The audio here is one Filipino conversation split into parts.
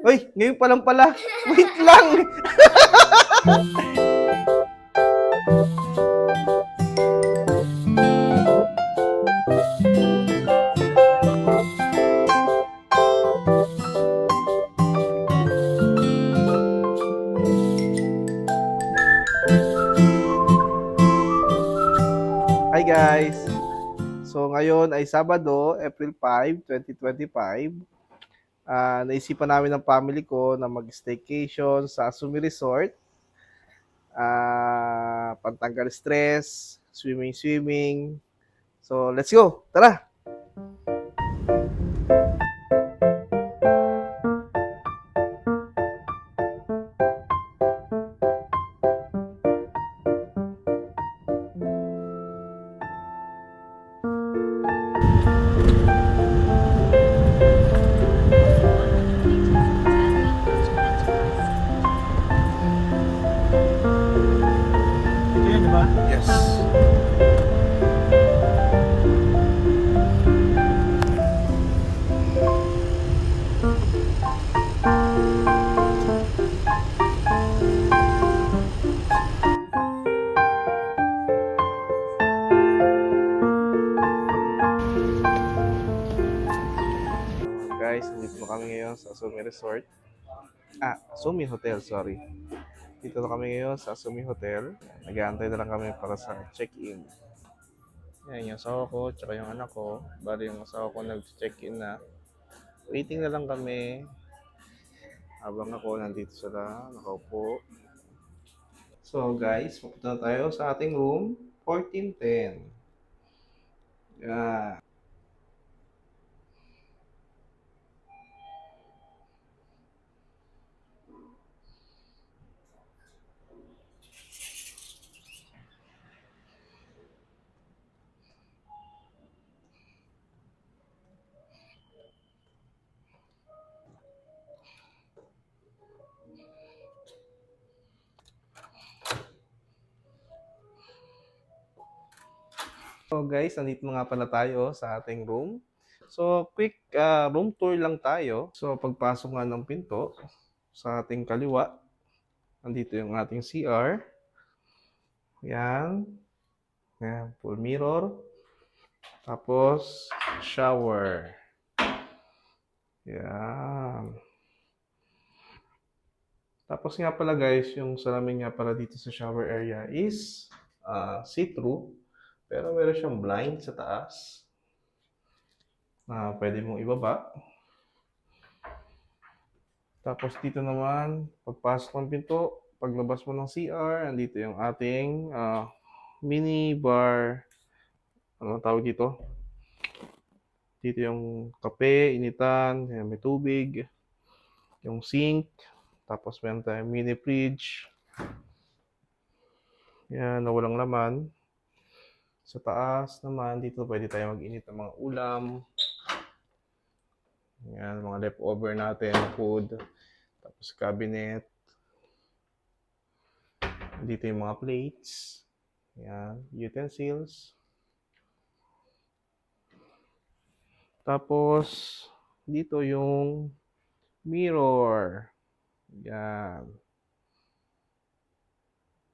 Uy, ngayon pa lang pala. Wait lang. Hi guys. So ngayon ay Sabado, April 5, 2025. Naisipan namin ng family ko na mag-staycation sa Sumi Resort. Pantanggal stress, swimming. So let's go. Tara. Ito yun, di ba? Yes. Guys, nandito na kami ngayon sa Sumi Resort. Sumi Hotel, sorry. Dito na kami ngayon sa Sumi Hotel. Nag-aantay na lang kami para sa check-in. Yan, yung asawa ko, tsaka yung anak ko. Bali yung asawa ko nag-check-in na. Waiting na lang kami. Habang ako, nandito sila, nakaupo. So guys, pupunta na tayo sa ating room, 1410. Yeah. So guys, nandito na nga pala tayo sa ating room. So quick room tour lang tayo. So pagpasok nga ng pinto, sa ating kaliwa, nandito yung ating CR. Yan. Yan, full mirror. Tapos, shower. Yan. Tapos nga pala guys, yung salamin nga pala dito sa shower area is see-through. Pero meron siyang blind sa taas na pwede mong ibaba. Tapos dito naman, pagpasok ng pinto, paglabas mo ng CR, andito yung ating mini bar. Ano tawag dito? Dito yung kape, initan, may tubig, yung sink, tapos meron tayong mini fridge. Yan, na walang laman. Sa taas naman, dito pwede tayo mag-init ng mga ulam. Yan, mga leftover natin, food. Tapos cabinet. Dito yung mga plates. Yan, utensils. Tapos, dito yung mirror. Yan.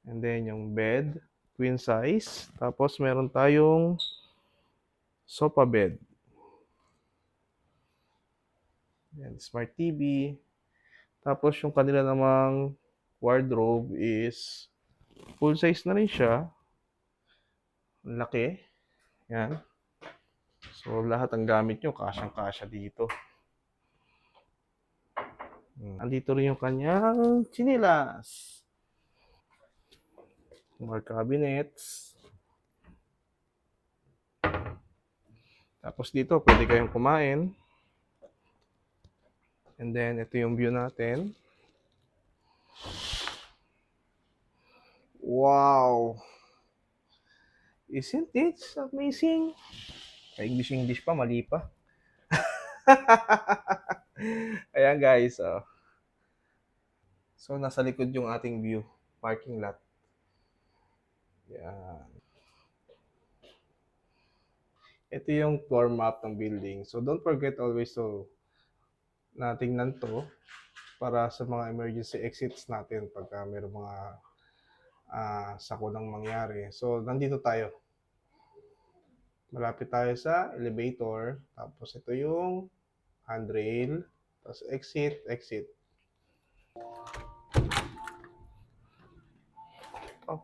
And then yung bed, queen size. Tapos meron tayong sofa bed. Yan, smart TV. Tapos yung kanila namang wardrobe is full size na rin siya. Ang laki. Yan. So lahat ng gamit nyo, kasyang-kasya dito. Andito rin yung kanyang chinilas. More cabinets. Tapos dito, pwede kayong kumain. And then, ito yung view natin. Wow! Isn't it amazing? English pa, mali pa. Ayan guys. So, nasa likod yung ating view. Parking lot. Yan. Ito yung floor map ng building. So, don't forget always to na tingnan to. para sa mga emergency exits natin pagka mayroong mga sakunang mangyari. So, nandito tayo. Malapit tayo sa elevator. Tapos, ito yung handrail. Tapos, exit, exit. Oh.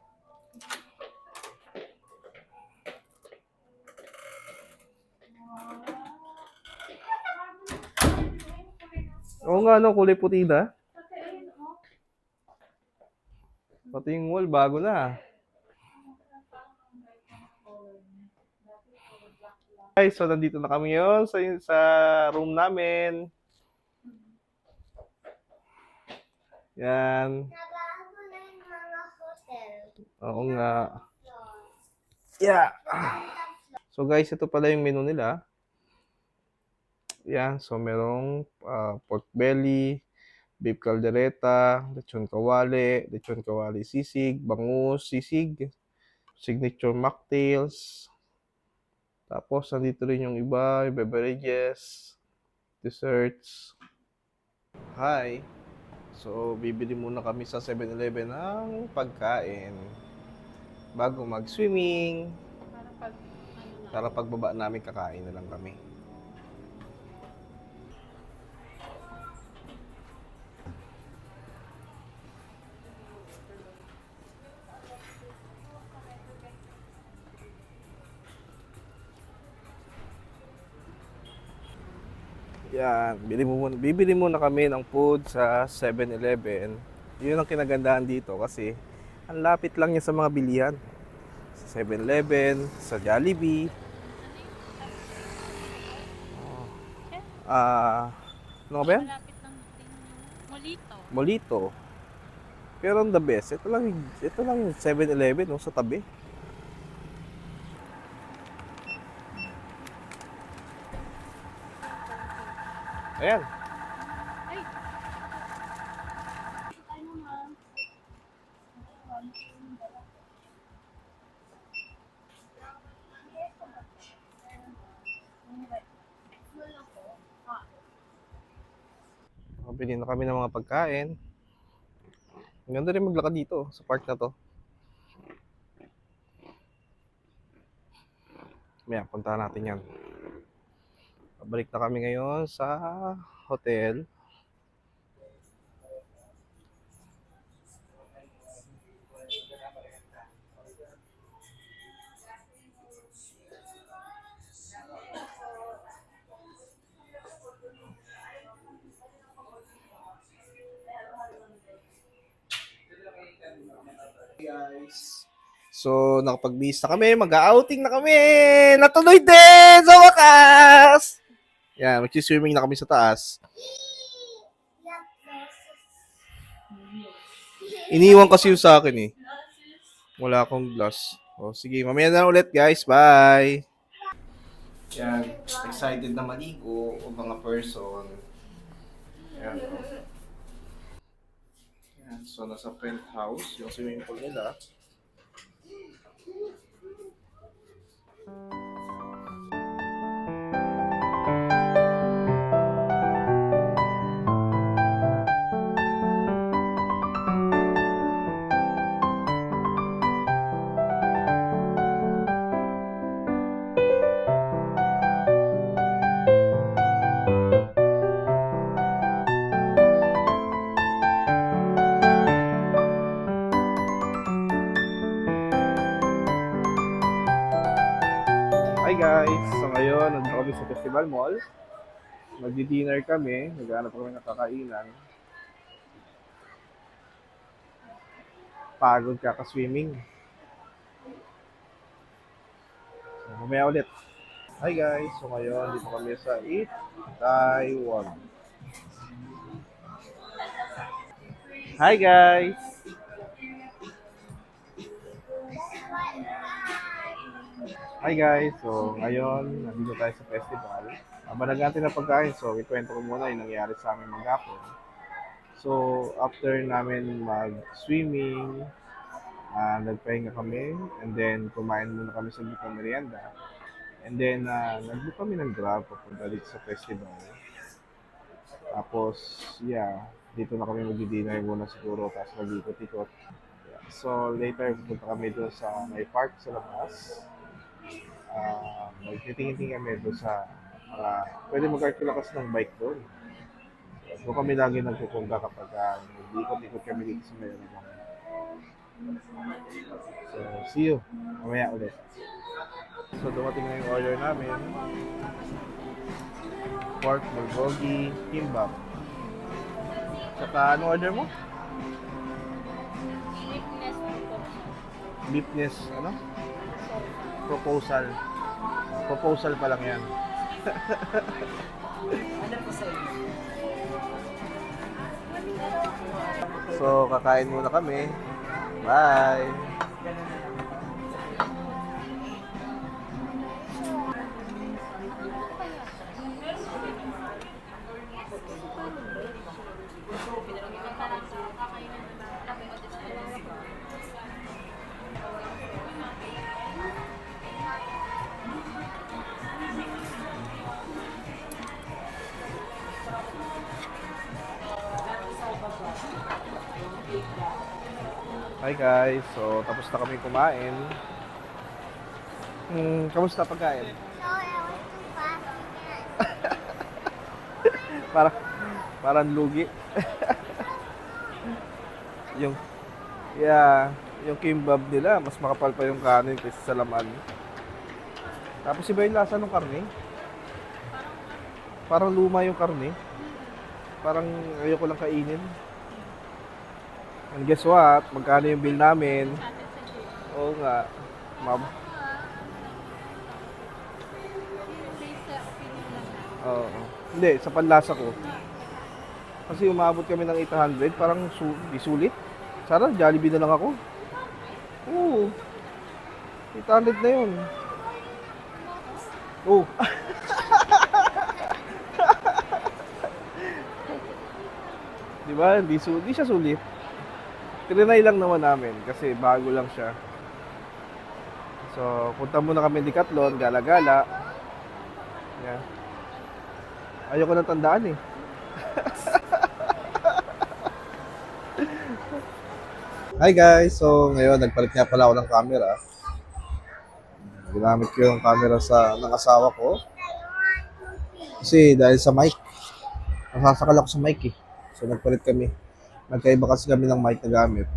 Oo nga, no, kulay puti na. Pati yung wall, bago na. Guys, so nandito na kami ngayon sa room namin. Yan. Nabago na yung mga hotel. Oo nga. Yeah. So guys, ito pala yung menu nila. Yan, so merong pork belly, beef caldereta, lechon kawali sisig, bangus sisig, signature mocktails. Tapos nandito rin yung iba, yung beverages, desserts. Hi. So bibili muna kami sa 7-Eleven ng pagkain bago mag-swimming. Para pagbaba namin kakain na lang kami. Yan, bibili muna kami ng food sa 7-Eleven. Yun ang kinagandahan dito kasi ang lapit lang niya sa mga bilihan. Sa 7-Eleven, sa Jollibee. Ano ba yan? Malapit lang din Molito. Molito. Pero ang the best, ito lang yung 7-Eleven no, sa tabi. Ayan. Ay, Bili na kami ng mga pagkain. Ang ganda rin maglakad dito sa park na to. Maya, puntahan natin yan. Pabalik na kami ngayon sa hotel. Guys. So, nakapag-bihis na kami. Mag-outing na kami. Natuloy din! Sa wakas! Yan, mag-swimming na kami sa taas. Iniwan kasi yung sa akin eh. Wala akong glass. O, sige, mamaya na ulit guys. Bye! Yan, excited na maligo o mga person. Yan. Yan, so nasa penthouse, yung swimming pool nila. Hi guys! So ngayon, nandito kami sa Festival Mall. Magdi-dinner kami. Naghanap kami ng kakainan. Pagod kaka-swimming. So, mamaya ulit. Hi guys! So ngayon, dito kami sa Eat Taiwan. Hi guys! Hi guys! So ngayon, nandito tayo sa festival. Habang nag-aantay ng pagkain, so ikwento ko muna yung nangyari sa amin maghapon. So after namin mag-swimming, nagpahinga kami, and then kumain muna kami sa Bukang Merienda. And then nag-book kami ng Grab papunta dito sa festival. Tapos, yeah, dito na kami magdi-dinner muna siguro, tapos mag-ikot-ikot. Yeah. So, later, pupunta kami doon sa may park sa labas. Magtitingin-tingin kami doon sa pwede mag-arkilakas ng bike doon. Doon kami lagi nagpupunta kapag mag-ikot-ikot kami dito sa may labas. So, see you. Mamaya ulit. So, dumating na yung order namin. Pork bulgogi kimbap. Saka, ano order mo? Weakness po. Beefness, ano? Proposal. Proposal pa lang yan. So, kakain muna kami. Bye! Hi guys, so tapos na kami kumain. Kamusta pagkain? So, I want to pass again. Parang, parang lugi. yung, yeah, yung kimbab nila, mas makapal pa yung kanin kaysa sa laman. Tapos iba yung lasa ng karne. Parang luma yung karne. Parang ayoko lang kainin. And guess what? Magkano yung bill namin? Oo nga. Ma'am. Based sa opinion lang na. Oo. Hindi, sa panlasa ko. Kasi umabot kami ng 800, parang di sulit. Sana, Jollibee na lang ako. Oo. 800 na yun. Oo. Di ba? Di siya sulit. Trinay lang naman namin kasi bago lang siya. So, punta muna kami di Decathlon, gala-gala. Yeah. Ayoko na tandaan eh. Hi guys! So, ngayon nagpalit nga pala ako ng camera. Ginamit ko yung camera ng asawa ko. Kasi dahil sa mic. Nasasakal ako sa mic eh. So, nagpalit kami. Nagkaiba kasi kami ng mic na gamit.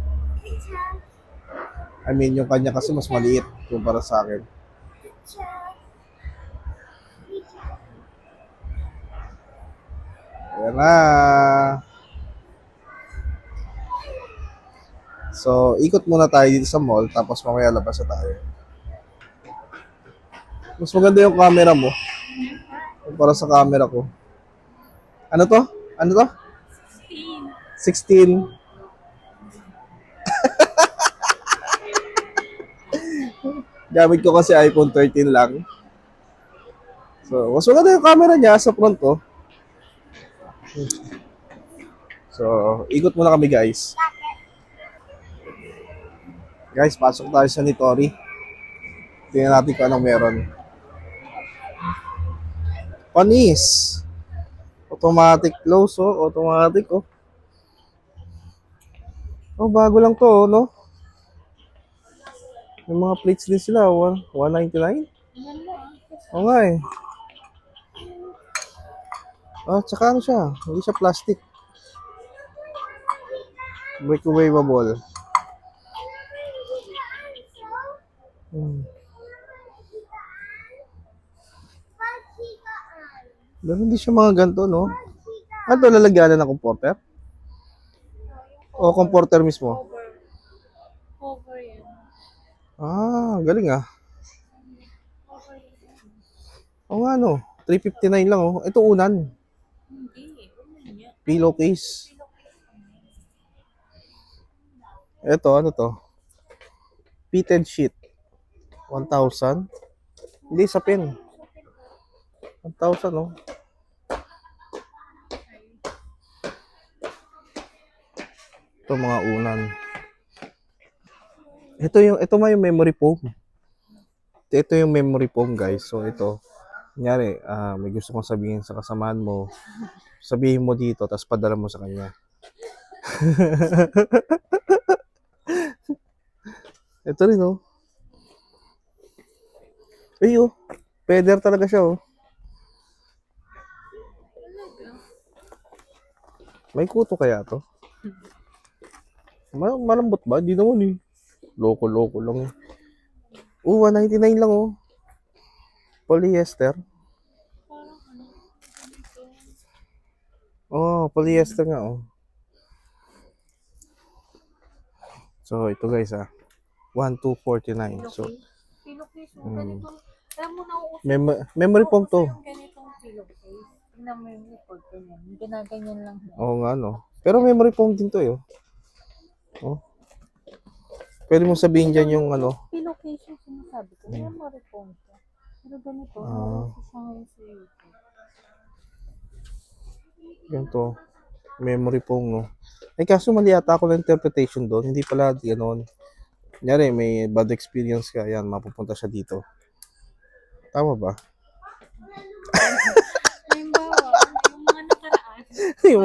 I mean, yung kanya kasi mas maliit kumpara sa akin. Ayan na. So, ikot muna tayo dito sa mall, tapos mamaya labas na tayo. Mas maganda yung camera mo kumpara sa camera ko. Ano to? Ano to? 16. Gamit ko kasi iPhone 13 lang. So, mas maganda yung camera niya sa front ko. So, ikot muna kami guys. Guys, pasok tayo sa Nitori. Tingnan natin kung anong meron. Panis! Automatic close, oh. Automatic, oh. Oh, bago lang to, oh, no? Yung mga plates din sila, 199? Oo nga eh. Ah, tsaka ano siya, hindi siya plastic. Breakawayable. Pero hindi siya mga ganito, no? Ano to, lalagyan na ng comforter? O comforter mismo? Over yan. Ah, galing ah. O nga no, 359 lang oh. Ito unan. Hindi. Pillowcase. Ito, ano to? Fitted sheet. 1,000. Hindi, sa pin. 1,000 oh. Ito mga unan. Ito yung memory foam. Ito yung memory foam guys. So ito. Kunyari, may gusto kong sabihin sa kasamahan mo, sabihin mo dito, tapos padala mo sa kanya. Ito rin, oh. Ay, oh. Peder talaga siya, oh. May kuto kaya to? Malambot ba? Di naman, eh. Loko-loko lang. 199 lang, oh. Polyester. Parang ano, ganito. Oh, polyester nga, oh. So, ito guys, 1,249. So, Pillowcase mo, Mm. ganito. Alam mo, nauuso. memory foam to. Yung ganitong pillowcase. Tingnan mo yung report ko niyan. Ginaganyan lang yan. Oo nga, no. Pero memory foam din to, eh. Oh. Pwede mong sabihin dyan yung ano. Pillowcase yung sinasabi ko. Memory foam siya. Pero ganito, Ah. nauuso siya ngayon sa YouTube. Ganito. Memory foam, no. Ay, kaso mali ata ako ng interpretation doon. Hindi pala ganoon. Kunyari, may bad experience ka. Yan, mapupunta siya dito. Tama ba? Halimbawa, yung mga nakaraan. Yung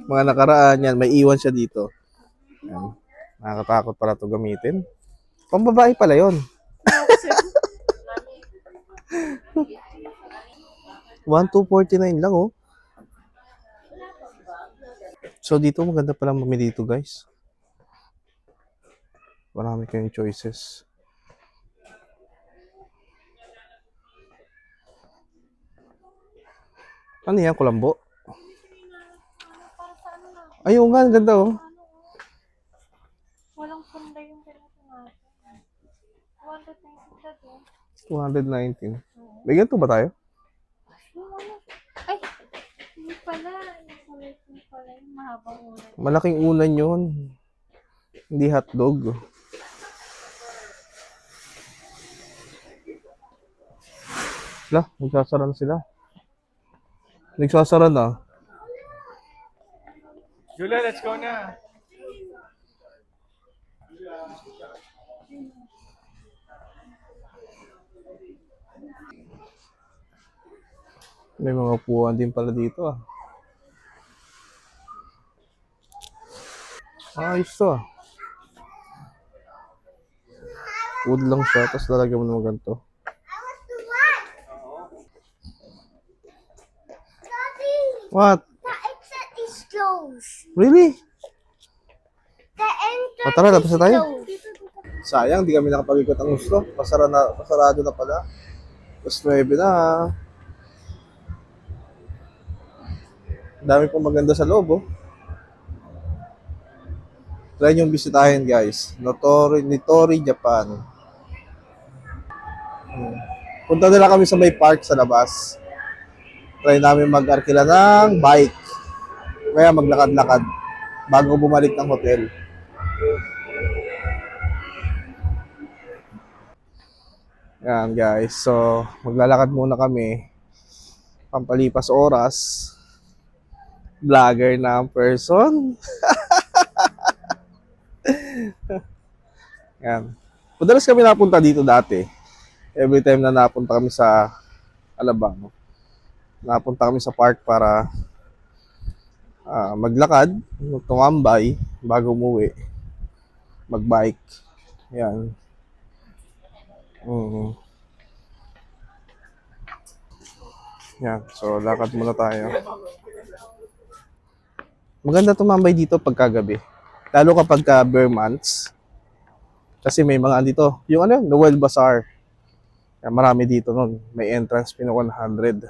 mga nakaraan yan, may iwan siya dito. Yan. Nakakatakot pala to gamitin. Pambabae pala yon. 1,249 lang, oh. So, dito maganda palang mamili dito, guys. Marami kayong choices. Ano yan, kulambo? Para sa ano na, Ayun nga, ang ganda, oh. walang punda yung ganito natin. 190 siya doon. 219. May ganito ba tayo? Yung ano, ay, hindi pala. Yung kulay ko pala, yung mahabang ulan. Malaking unan yun. Hindi hotdog. Lah, nagsasara na sila. Nagsasara na. Julia, let's go na. May mga upuan din pala dito, ah. Ayos to, ah. Wood lang siya, tapos lalagyan mo naman ganito. Daddy, What? the exit is closed. Really? The entrance O, tara, tapos na tayo. is closed. Sayang, di kami nakapag-ikot ang gusto. Pasarado na pala. Tapos 9 na. Ang dami pong maganda sa loob, oh. Try nyo bisitahin, guys. Nitori, Japan. Punta nila kami sa may park sa labas. Try namin mag-arkila ng bike. Kaya maglakad-lakad bago bumalik ng hotel. Yan, guys. So, maglalakad muna kami. Pampalipas oras. Vlogger na ang person. Yan. Madalas kami napunta dito dati. Every time na napunta kami sa Alabang, napunta kami sa park para maglakad, tumambay bago umuwi. Magbike. Yan. Yan. So, lakad muna tayo. Maganda tumambay dito pagkagabi. Lalo kapag bare months. Kasi may mga andito. Yung ano, Noel Bazaar. Yan, marami dito nun. May entrance fee na 100.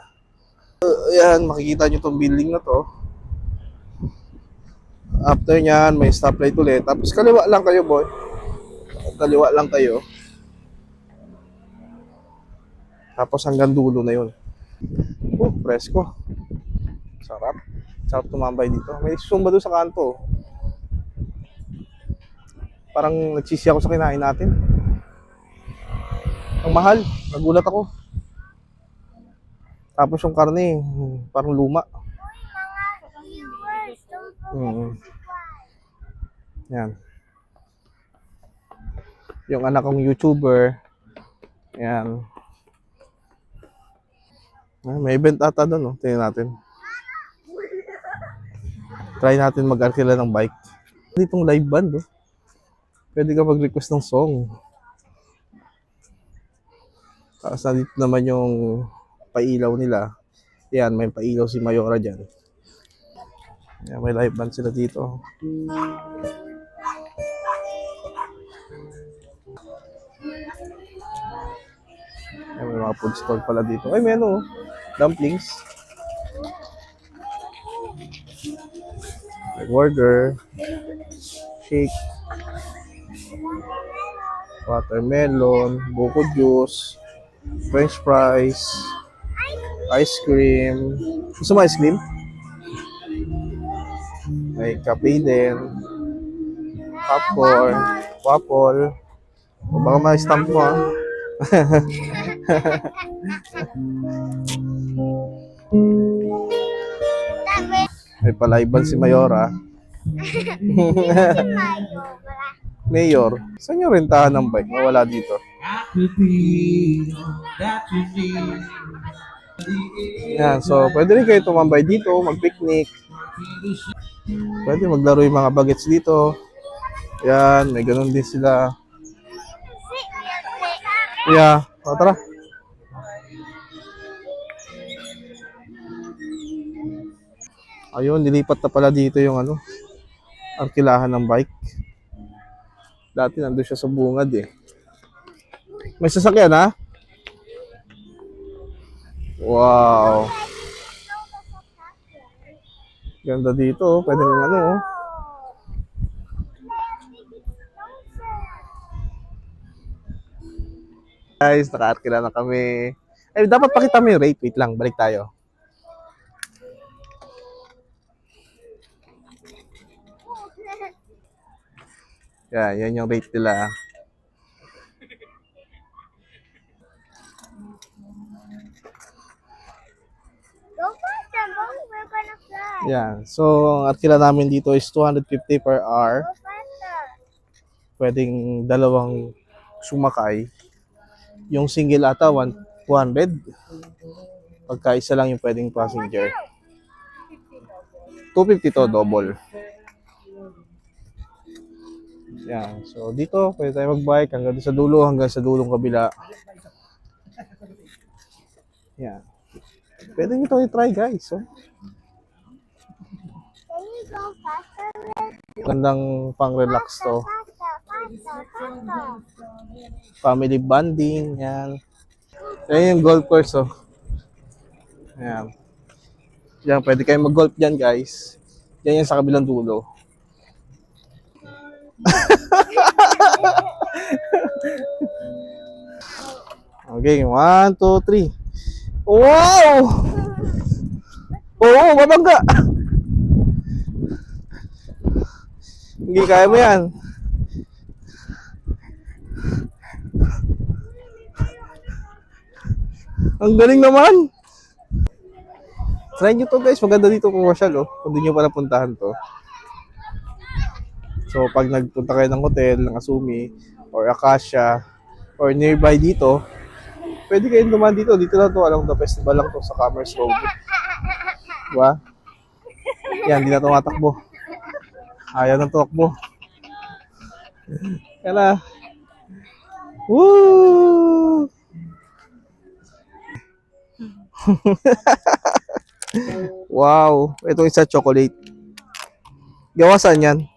Ayan, makikita nyo tong building na to. After nyan, may stoplight ulit. Tapos kaliwa lang kayo, boy. Kaliwa lang kayo. Tapos hanggang dulo na yun. Presko. Sarap. Sarap tumambay dito. May sumba doon sa kanto. Parang nagsisi ako sa kinain natin. Ang mahal. Nagulat ako. Tapos yung karne, parang luma. Mga viewers, don't forget Mm. to subscribe. Yan. Yung anak kong YouTuber. Yan. May event ata doon, no? Tingnan natin. Try natin mag-arkila ng bike. Ditong live band, oh. Pwede ka mag-request ng song. Tapos nandito naman yung pailaw nila. Yan, may pailaw si Mayora dyan. Yan, may live band sila dito. Yan, may mga food stall pala dito. Ay, may ano, dumplings. May burger. Shake. Watermelon. Buko juice. French fries. Ice cream. Gusto mo ice cream? May kape din. Popcorn. Waffle. O baka ma-stamp mo, ha? May palaiban si Mayora. Mayor, saan yung rentahan ng bike? Mawala dito. Yan, so pwede rin kayo tumambay dito, mag-picnic. Pwede maglaro yung mga bagets dito. Yan, may ganun din sila. Yeah, o tara. Ayun, nilipat na pala dito yung ano, arkilahan ng bike. Dati nandun siya sa bungad eh. May sasakyan, ha? Wow. Ganda dito, oh. Pwede ng ano, oh. Guys, naka-arkila na kami. Eh, dapat pakita mo yung rate. Wait lang, balik tayo. Yan yung rate nila. Go faster, go. We're gonna fly. Yan. So, ang arkila namin dito is 250 per hour. Go faster. Pwedeng dalawang sumakay. Yung single ata, 200. Pagka isa lang yung pwedeng passenger. 250 to, double. Yan. So, dito, pwede tayo mag-bike hanggang sa dulo, hanggang sa dulong kabila. Yan. Pwede nyo ito i-try, guys. Oh. Can you go faster? Gandang pang-relax to. Faster. Family bonding, yan. Yan yung golf course, oh. Yan. Yan, pwede kayo mag-golf dyan, guys. Yan yung sa kabilang dulo. Okay, 1, 2, 3. Wow! Oo, mabangga! Hindi kaya mo yan. Ang galing naman! Try nyo to, guys. Maganda dito kung masyal, oh. Kung di nyo pa napuntahan to. So, pag nagpunta kayo ng hotel, ng Asumi, or Acacia, or nearby dito, pwede kayong dumaan dito. Dito lang to, along the festival lang to sa Commerce Road. Diba? Yan, di na tumatakbo. Ayaw ng tumakbo. Yan na. Woo! Wow! Ito isa chocolate. Gawa saan yan?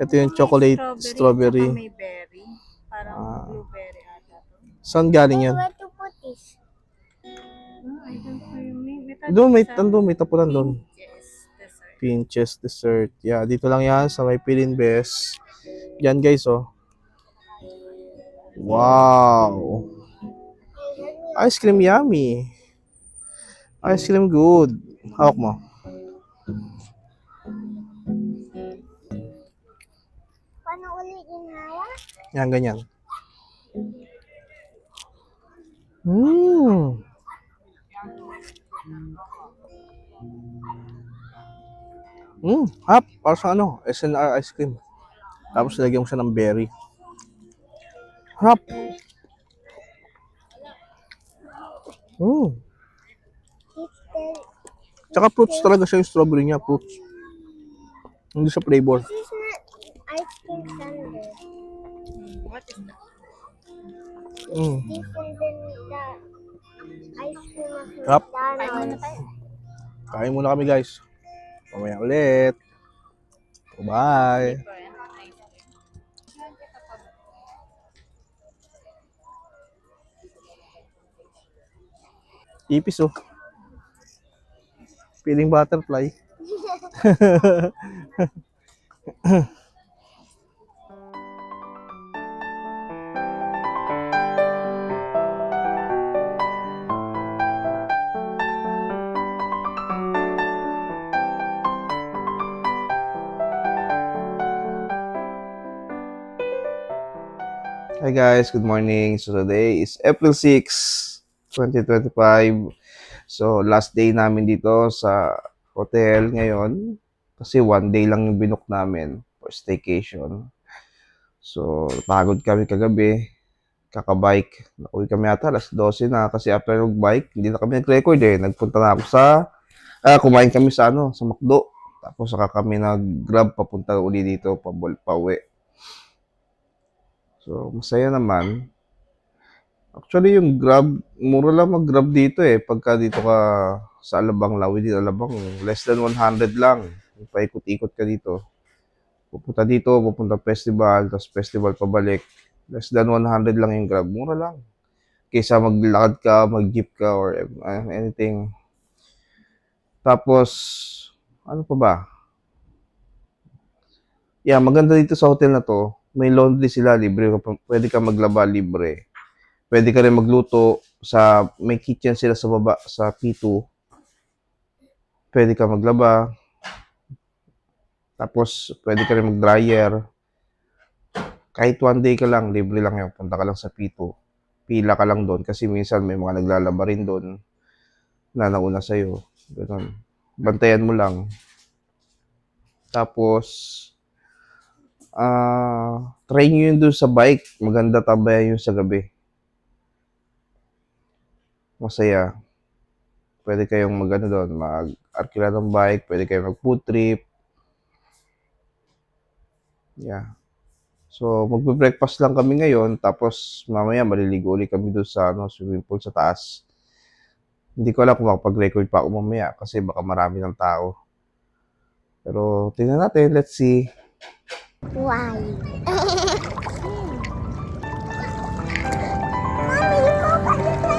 Ito yung chocolate, strawberry. May berry. Parang blueberry ata to. Saan galing yan? Where to put this? I don't know yung name. Doon, may tapunan doon. Yes, dessert. Pinches dessert. Yeah, dito lang yan sa may Pilin Best. Yan, guys, oh. Wow! Ice cream yummy. Ice cream good. Hawak mo. Paano ulit ginhawa? Yan, ganyan. Mmm. Hap. Para sa ano, SNR ice cream. Tapos lagyan mo siya ng berry. Hap. Tsaka fruits talaga siya yung strawberry niya, fruits. Hindi siya flavor. This is not ice cream sundae. What is that? Mm. Different than the ice cream of Sarap. Kain muna McDonald's. tayo. Kain muna kami guys. Mamaya ulit. Bye. Ito yan, ice cream. Saan kita pa ba? Ipis oh. Feeling butterfly. Hi guys, good morning. So today is April 6, 2025. So last day namin dito sa hotel ngayon kasi one day lang yung binook namin for staycation. So pagod kami kagabi, kakabike. Nauwi kami ata alas 12 na kasi after mag-bike, hindi na kami nag-record eh. Nagpunta na ako kumain kami sa sa McDo. Tapos saka kami nag-grab papunta uli dito, pauwi. So, masaya naman. Actually, yung Grab, mura lang mag-Grab dito eh. Pagka dito ka sa Alabang, Lawi dito, Alabang, less than 100 lang. Paikot-ikot ka dito. Pupunta dito, pupunta festival, tapos festival pabalik. Less than 100 lang yung Grab. Mura lang. Kaysa maglakad ka, mag-jeep ka, or anything. Tapos, ano pa ba? Yeah, maganda dito sa hotel na to. May laundry sila, libre. Pwede ka maglaba, libre. Pwede ka rin magluto may kitchen sila sa baba, sa P2. Pwede ka maglaba. Tapos, pwede ka rin mag-dryer. Kahit one day ka lang, libre lang yun. Punta ka lang sa P2. Pila ka lang doon. Kasi minsan may mga naglalaba rin doon na nauna sa'yo. Ganun. Bantayan mo lang. Tapos, try nyo yun doon sa bike. Maganda tabayan yun sa gabi. Masaya. Pwede kayong doon, mag-arkila ng bike, pwede kayong mag-food trip. Yeah. So, magbe-breakfast lang kami ngayon, tapos mamaya maliligo ulit kami doon sa swimming pool sa taas. Hindi ko alam kung makapag-record pa ako mamaya kasi baka marami ng tao. Pero tingnan natin, let's see. Why? Mommy, you go back to the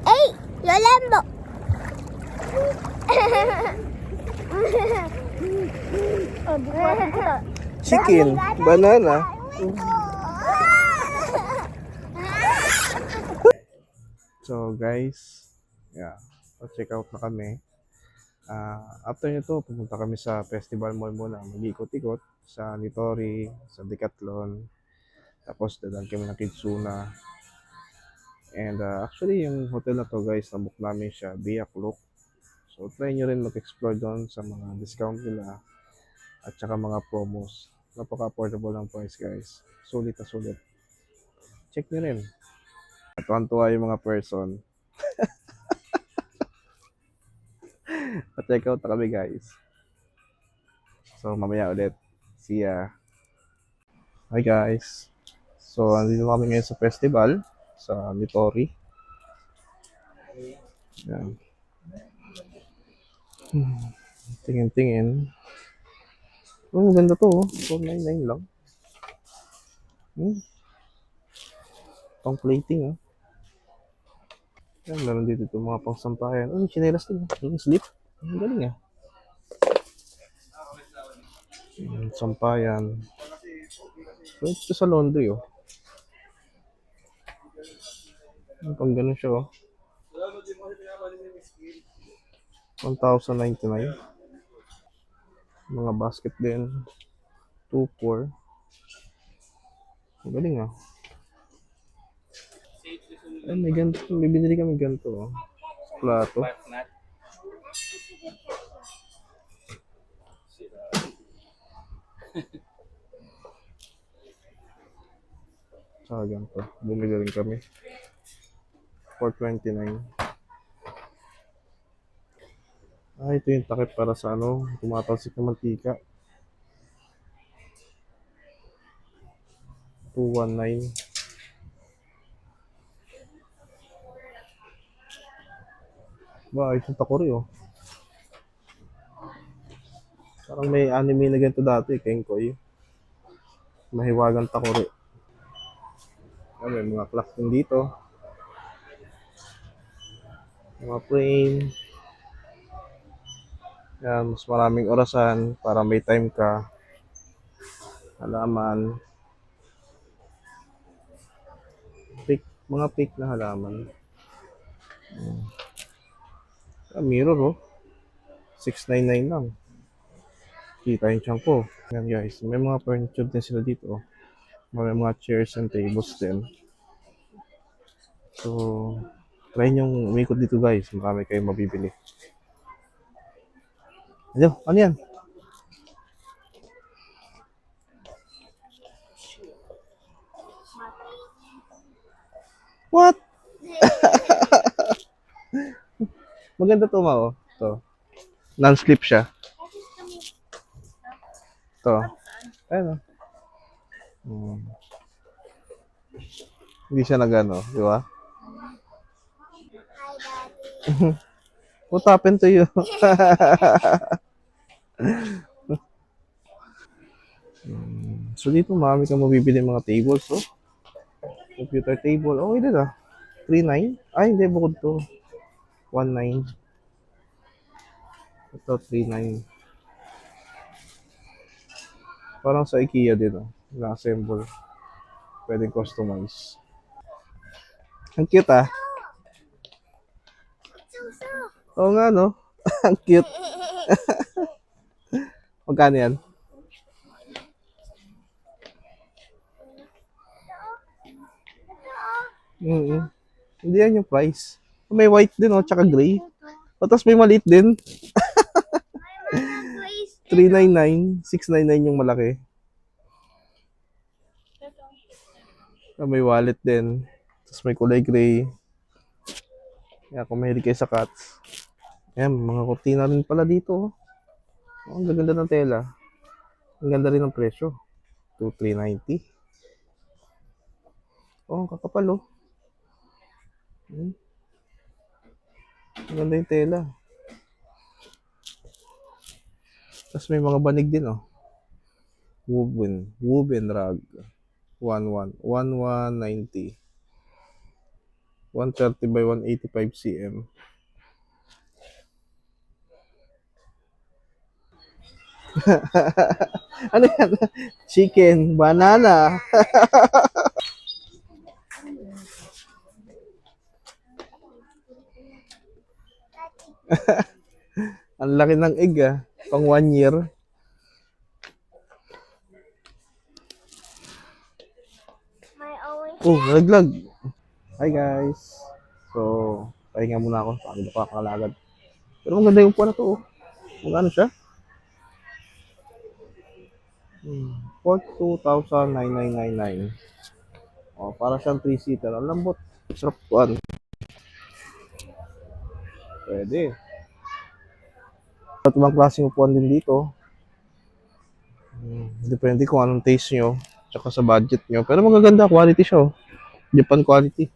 Hey, Yolambo. Chicken, banana. So guys, yeah, check out na kami. After nito, pupunta kami sa Festival Mall muna. Mag-ikot-ikot sa Nitori, sa Decathlon. Tapos dadaan kami ng Kitsuna. And actually, yung hotel na to guys, nabook namin siya via Klook. So try nyo rin mag-explore doon sa mga discount nila at saka mga promos. Napaka-affordable ng price guys. Sulit na sulit. Check nyo rin. Tuwan-tuwa yung mga person. Check out na kami guys. So mamaya ulit. See ya. Hi guys. So andito kami ngayon sa festival sa Nitori. Yan. Tingin-tingin. Oh, maganda to. 499 lang. Pang plating ah. Yan, meron dito itong mga pangsampayan. Oh, may chinelas din. Yung slip. Ang galing ah. Sampayan. So, ito sa laundry oh. Pang ganun siya oh. 1,099. Mga basket din. 2,400. Ang galing ah. Ay, may ganito. May binili kami ganito oh. Plato. Saka ganito. Bumili rin kami. 429. Ah, ito yung takip para sa ano, tumatalsik na mantika. 219. Ba, ayos yung takori oh. Parang may anime na ganito dati, Kenkoy. Mahiwagang takori. Ah, may mga clock din dito. Mga frame. Yan, mas maraming orasan para may time ka. Halaman. Fake, mga fake na halaman. Ah, mirror oh. 699 lang. Kita yung tiyan ko. Yan guys, may mga furniture din sila dito oh. May mga chairs and tables din. So, try nyo umikot dito guys. Marami kayong mabibili. Ano yan? What? Maganda to ma oh. To. Non-slip siya. To. Ayun oh. Hindi siya nagano, di ba? Hi, Daddy. What happened to you? So dito marami kang mabibili mga tables oh. Computer table. Okay din ah. 39? Ay, hindi bukod to. 19. Ito 39. Parang sa IKEA din oh. Na-assemble. Pwedeng customize. Ang cute ah. So. Oo nga no. Ang cute. Magkano yan? Mm. Hindi yan yung price. May white din oh, tsaka gray. O, tapos may maliit din. 399, 699 yung malaki. Ah, may wallet din. Tapos may kulay gray. Kaya kung mahilig kayo sa cats. Ayan, mga kurtina rin pala dito. Oh, ang ganda ng tela. Ang ganda rin ng presyo. 2,390. Oh, ang kakapal oh. Ang ganda yung tela. Tapos may mga banig din oh. Woven rug. 1190. 130 by 185 cm. Ano yan? Chicken, banana. Ang laki ng egg ah. Pang 1 year. My own. Oh, nalaglag. Hi guys. So, pahinga muna ako. Pagod ako kakalagad. Pero maganda yung upuan na to oh. Magkano siya? 42,9999. Oh, para siyang 3-seater. Ang lambot. Sarap kuan. Pwede. At ibang klaseng upuan din dito. Depende kung anong taste nyo. Tsaka sa budget nyo. Pero magaganda. Quality siya oh. Japan quality.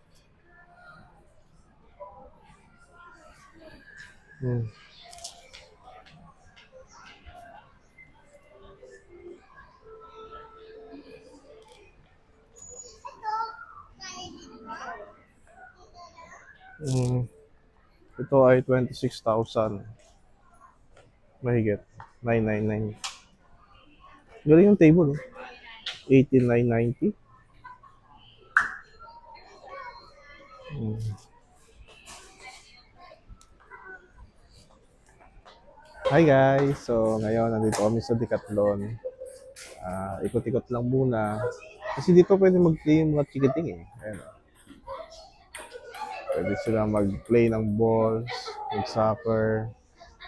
Mm, ito ay 26,000. Mahigit. 999. Galing yung table, oh. 18,990. Mm. Hi guys! So ngayon nandito kami sa Decathlon. Ikot-ikot lang muna. Kasi dito pwede mag-play yung mga chikiting eh. Ayan, oh. Pwede sila mag-play ng balls, mag-soccer,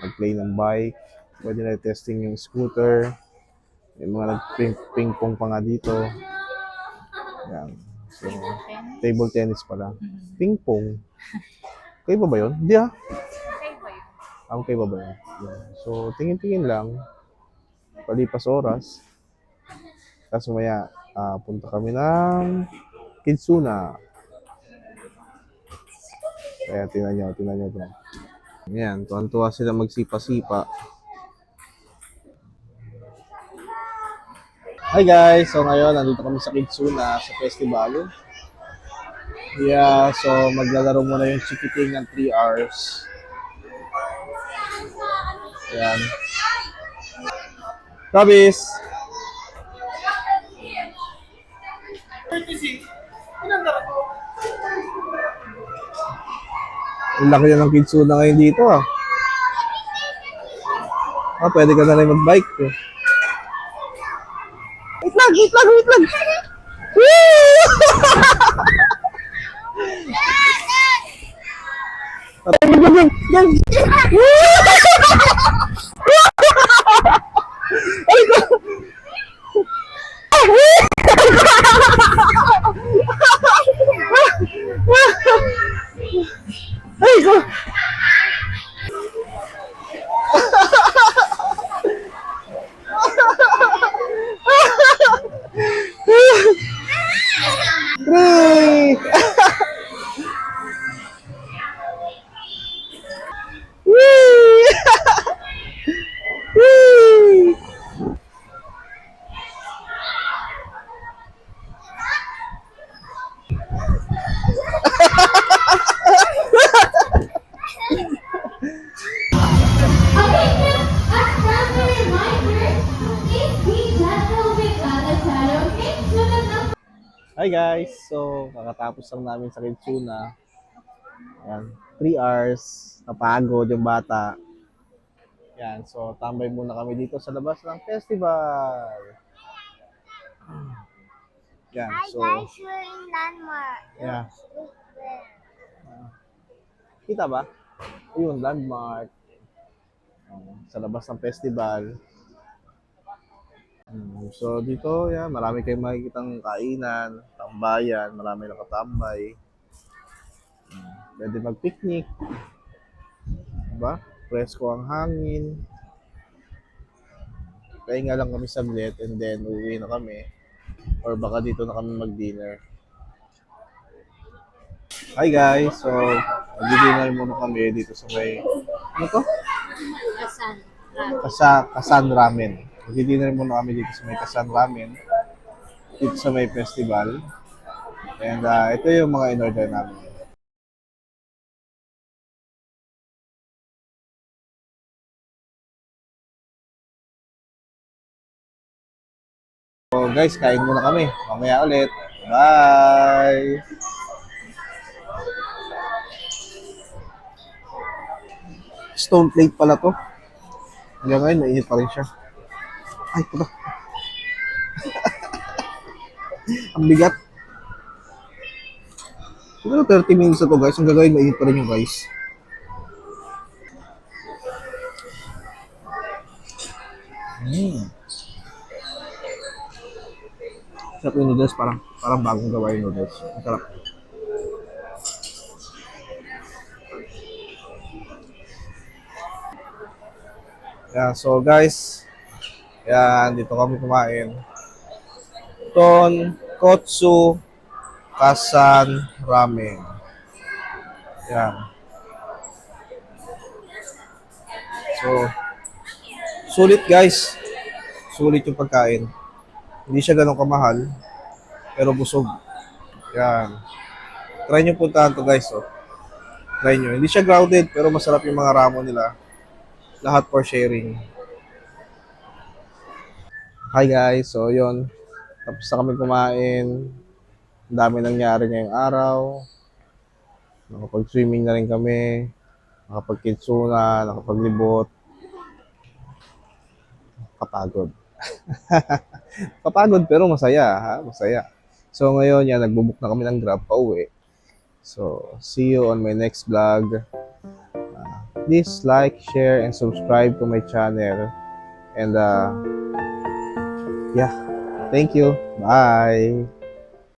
mag-play ng bike. Pwede na testing yung scooter. May mga nag-ping-pong pa nga dito. Ayan. So, table tennis pala. Ping-pong. Kayo ba yun? Hindi ah. Kayo ba yun? Yan. So, tingin-tingin lang. Palipas oras. Tapos maya, punta kami ng Kidsuna. Kaya tingnan nyo ito. Ayan, tuwan-tuwa sila magsipa-sipa. Hi guys! So ngayon, nandito kami sa Kidsuna sa festival. Yeah, so maglalaro muna yung chikiting ng 3 hours. Ayan. Travis! Ang laki na ng Kidsuna ngayon dito ah. Pwede ka na rin mag-bike eh. Wait lang! Ay, ko! Three! Whee! Whee! Hi guys! So, kakatapos lang namin sa Kidsuna. Ayan, 3 hours. Napagod yung bata. Yan, so tambay muna kami dito sa labas ng festival. Yan, Hi so, guys, we're in Landmark. yeah. Look there. Kita ba? Ayun, landmark. Sa labas ng festival. So dito, yan, marami kayong makikitang kainan, tambayan, marami nakatambay. Pwede mag-picnic. Diba? Presko ang hangin. Pahinga lang kami saglit and then uwi na kami. Or baka dito na kami mag-dinner. Hi guys! So, mag-dinner muna kami dito sa may... Ano to? Kasan Ramen. Mag-dinner muna kami dito sa may Kasan Ramen. Dito sa may festival. And ito yung mga in-order namin. So guys, kain muna kami. Mamaya ulit. Bye! Stone plate pala to. Hanggang ngayon, mainit pa rin siya. Ay, puta. Ang bigat. Siguro 30 minutes na to guys. Hanggang ngayon, mainit pa rin yung guys. Sarap yung noodles. Parang bagong gawa yung noodles. Ang sarap. Yeah, so guys, yan, dito kami kumain. Tonkotsu Kasan Ramen. Yan. So, sulit guys. Sulit yung pagkain. Hindi siya ganun kamahal, pero busog. Yan. Try nyo puntahan to guys. Oh. Try nyo. Hindi siya crowded, pero masarap yung mga ramen nila. Lahat for sharing. Hi guys, so yun. Tapos na kami kumain. Ang dami nangyari ngayong araw. Nakapag-swimming na rin kami. Nakapag-kitsuna, nakapaglibot. Kapagod. Kapagod pero masaya, ha? Masaya. So ngayon yan, nagbubook na kami ng Grab pa uwi. So, see you on my next vlog. Please like, share, and subscribe to my channel. And yeah, thank you. Bye.